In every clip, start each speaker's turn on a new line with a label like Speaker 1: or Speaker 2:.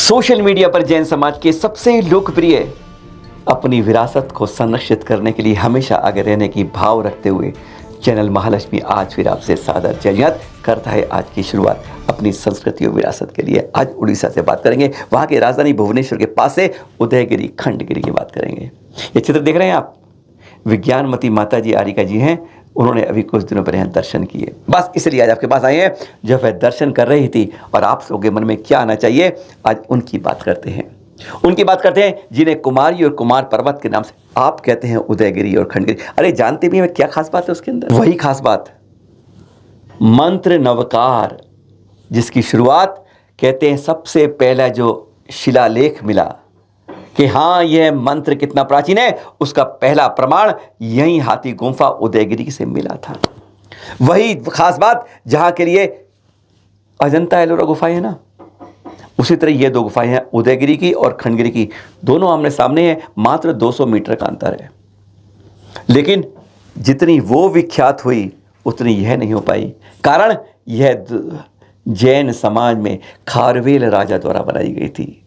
Speaker 1: Social media पर जैन समाज के सबसे लोकप्रिय अपनी विरासत को संरक्षित करने के लिए हमेशा आगे रहने की भाव रखते हुए चैनल महालक्ष्मी आज फिर आपसे सादर जयजयत करता है। आज की शुरुआत अपनी संस्कृति और विरासत के लिए आज उड़ीसा से बात करेंगे। वहाँ की राजधानी भुवनेश्वर के पास से उदयगिरी खंडगिरी की बात करेंगे। ये चित्र देख रहे हैं आप, विज्ञानमती माता जी आरिका जी हैं। उन्होंने अभी कुछ दिनों पहले यहाँ दर्शन किए, बस इसलिए आज आपके पास आए हैं। जब वह दर्शन कर रही थी और आप लोगों के मन में क्या आना चाहिए, आज उनकी बात करते हैं। उनकी बात करते हैं जिन्हें कुमारी और कुमार पर्वत के नाम से आप कहते हैं उदयगिरी और खंडगिरी। अरे जानते भी हैं क्या खास बात है उसके अंदर? वही खास बात, मंत्र नवकार, जिसकी शुरुआत कहते हैं सबसे पहला जो शिलालेख मिला कि हाँ यह मंत्र कितना प्राचीन है, उसका पहला प्रमाण यही हाथी गुंफा उदयगिरी से मिला था। वही खास बात जहां के लिए अजंता एलोरा गुफाएं है ना, उसी तरह ये दो गुफाएं हैं उदयगिरी की और खंडगिरी की। दोनों आमने सामने हैं, मात्र 200 मीटर का अंतर है। लेकिन जितनी वो विख्यात हुई उतनी यह नहीं हो पाई। कारण यह जैन समाज में खारवेल राजा द्वारा बनाई गई थी।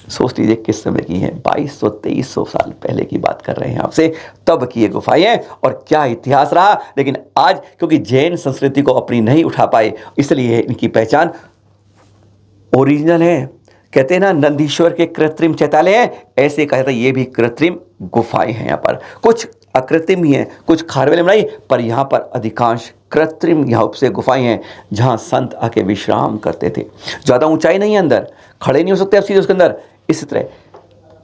Speaker 1: सोच लीजिए किस समय की है, 2200-2300 साल पहले की बात कर रहे हैं आपसे। तब की ये गुफाएं और क्या इतिहास रहा। लेकिन आज क्योंकि जैन संस्कृति को अपनी नहीं उठा पाए, इसलिए इनकी पहचान ओरिजिनल है। कहते हैं ना नंदीश्वर के कृत्रिम चैतालय हैं, ऐसे कहा जाता है ये भी कृत्रिम गुफाएं हैं। यहाँ पर कुछ अकृत्रिम ही हैं, कुछ खारवेल बनाई, पर यहाँ पर अधिकांश कृत्रिम यहाँ से गुफाएं हैं जहाँ संत आके विश्राम करते थे। ज़्यादा ऊंचाई नहीं है, अंदर खड़े नहीं हो सकते आप सीधे उसके अंदर। इसी तरह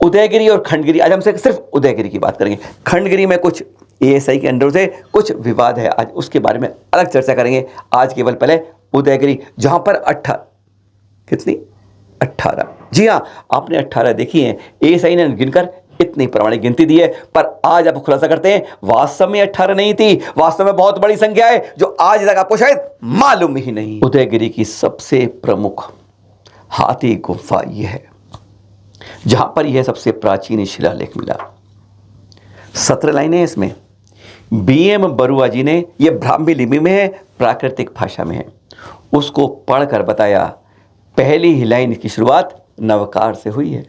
Speaker 1: उदयगिरी और खंडगिरी, आज हम सिर्फ उदयगिरी की बात करेंगे। खंडगिरी में कुछ एएसआई के अंडर से कुछ विवाद है, आज उसके बारे में अलग चर्चा करेंगे। आज केवल पहले उदयगिरी, जहाँ पर 18, जी हाँ आपने 18 देखी है, एएसआई ने गिनकर इतनी प्रमाणिक गिनती दी है। पर आज आप खुलासा करते हैं वास्तव में 18 नहीं थी, वास्तव में बहुत बड़ी संख्या है जो आज तक आपको शायद मालूम ही नहीं। उदयगिरी की सबसे प्रमुख हाथी गुफा यह है जहां पर यह सबसे प्राचीन शिलालेख मिला। 17 लाइनें हैं इसमें। बीएम बरुआ जी ने, यह ब्राह्मी लिपि में है, प्राकृतिक भाषा में है, उसको पढ़कर बताया। पहली ही लाइन की शुरुआत नवकार से हुई है,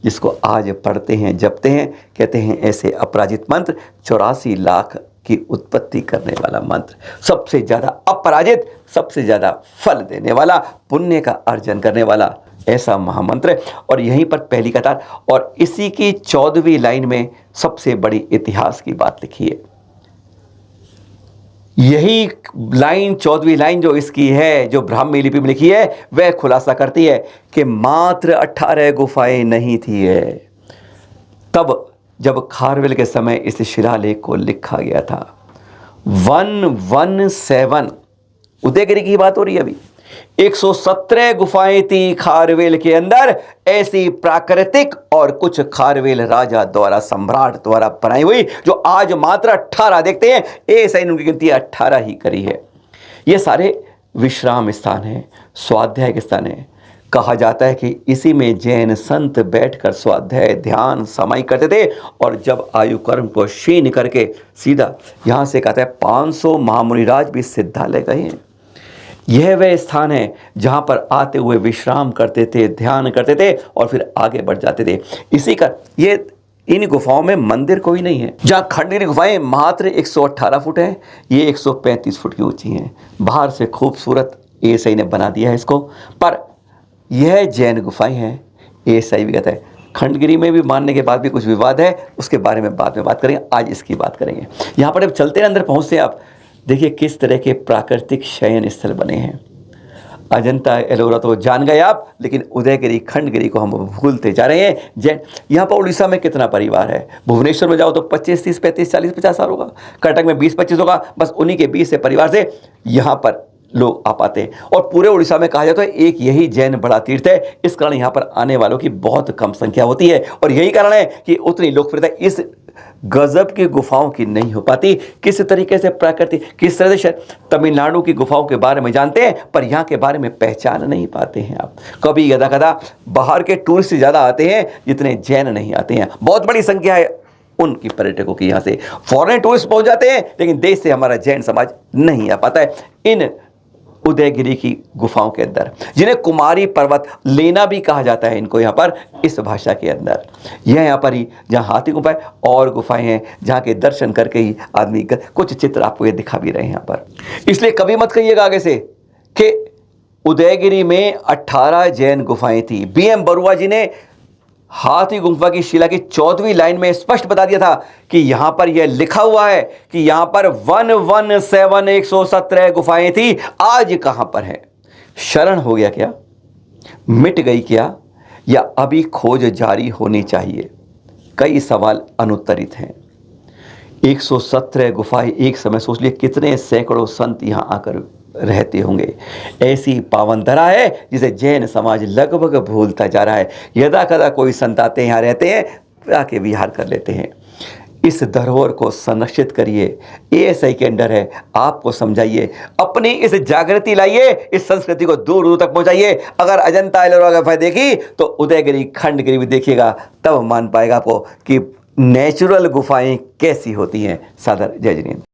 Speaker 1: जिसको आज पढ़ते हैं, जपते हैं, कहते हैं ऐसे अपराजित मंत्र 84 लाख की उत्पत्ति करने वाला मंत्र, सबसे ज़्यादा अपराजित, सबसे ज़्यादा फल देने वाला, पुण्य का अर्जन करने वाला ऐसा महामंत्र। और यहीं पर पहली कतार और इसी की 14वीं लाइन में सबसे बड़ी इतिहास की बात लिखी है। यही लाइन 14वीं लाइन जो इसकी है, जो ब्राह्मी लिपि में लिखी है, वह खुलासा करती है कि मात्र 18 गुफाएं नहीं थी है। तब जब खारवेल के समय इस शिलालेख को लिखा गया था 117, उदयगिरी की बात हो रही है अभी, 117 गुफाएं थी खारवेल के अंदर, ऐसी प्राकृतिक और कुछ खारवेल राजा द्वारा, सम्राट द्वारा बनाई हुई, जो आज मात्र 18 देखते हैं। ऐसा उनकी गिनती 18 ही करी है। ये सारे विश्राम स्थान हैं, स्वाध्याय के स्थान हैं। कहा जाता है कि इसी में जैन संत बैठकर स्वाध्याय ध्यान समाई करते थे। और जब आयु कर्म को क्षीण करके सीधा यहाँ से कहता है 500 महामुनिराज भी सिद्धालय गए हैं। यह वह स्थान है जहाँ पर आते हुए विश्राम करते थे, ध्यान करते थे और फिर आगे बढ़ जाते थे। इसी का ये इन गुफाओं में मंदिर कोई नहीं है। जहाँ खंडगिरी गुफाएं मात्र 118 फुट हैं, ये 135 फुट की ऊंची हैं। बाहर से खूबसूरत एएसआई ने बना दिया है इसको, पर यह जैन गुफाएं हैं। एएसआई भी कहता है खंडगिरी में भी मानने के बाद भी कुछ विवाद है, उसके बारे में बाद में बात करेंगे। आज इसकी बात करेंगे। यहाँ पर जब चलते हैं अंदर पहुँचते हैं आप, देखिए किस तरह के प्राकृतिक शयन स्थल बने हैं। अजंता एलोरा तो जान गए आप, लेकिन उदयगिरी खंडगिरी को हम भूलते जा रहे हैं। जैन यहाँ पर उड़ीसा में कितना परिवार है? भुवनेश्वर में जाओ तो 25, 30, 35, 40, 50 साल होगा। कटक में 20-25 होगा। बस उन्हीं के 20 से परिवार से यहाँ पर लोग आ पाते हैं। और पूरे उड़ीसा में कहा जाता है एक यही जैन बड़ा तीर्थ है। इस कारण यहाँ पर आने वालों की बहुत कम संख्या होती है। और यही कारण है कि उतनी लोकप्रियता इस गजब की गुफाओं की नहीं हो पाती। किस तरीके से प्रकृति, किस तरह से तमिलनाडु की गुफाओं के बारे में जानते हैं, पर यहाँ के बारे में पहचान नहीं पाते हैं आप। कभी कदा बाहर के टूरिस्ट ज़्यादा आते हैं जितने जैन नहीं आते हैं। बहुत बड़ी संख्या है उनकी पर्यटकों की, यहाँ से फॉरेन टूरिस्ट पहुँच जाते हैं, लेकिन देश से हमारा जैन समाज नहीं आ पाता है। इन उदयगिरी की गुफाओं के अंदर, जिन्हें कुमारी पर्वत लेना भी कहा जाता है इनको यहाँ पर इस भाषा के अंदर। यह यहाँ पर ही जहाँ हाथी गुफा है और गुफाएं हैं जहाँ के दर्शन करके ही आदमी कुछ चित्र आपको ये दिखा भी रहे हैं यहाँ पर। इसलिए कभी मत कहिएगा आगे से कि उदयगिरी में 18 जैन गुफाएं थी। बीएम बरुआ जी ने हाथी गुफा की शिला की 14वीं लाइन में स्पष्ट बता दिया था कि यहां पर यह लिखा हुआ है कि यहां पर 117 गुफाएं थी। आज कहां पर है? शरण हो गया क्या? मिट गई क्या? या अभी खोज जारी होनी चाहिए? कई सवाल अनुत्तरित हैं। 117 गुफाएं एक समय, सोच लिए कितने सैकड़ों संत यहां आकर रहते होंगे। ऐसी पावन धरा है जिसे जैन समाज लगभग भूलता जा रहा है। यदा कदा कोई संत आते हैं, यहाँ रहते हैं, आके विहार कर लेते हैं। इस धरोहर को संरक्षित करिए। एएसआई के अंडर है, आपको समझाइए, अपनी इस जागृति लाइए, इस संस्कृति को दूर दूर तक पहुंचाइए। अगर अजंता एलोरा गुफा देखी तो उदयगिरी खंडगिरी भी देखिएगा, तब मान पाएगा आपको कि नेचुरल गुफाएं कैसी होती हैं। सादर जय जिनेंद्र।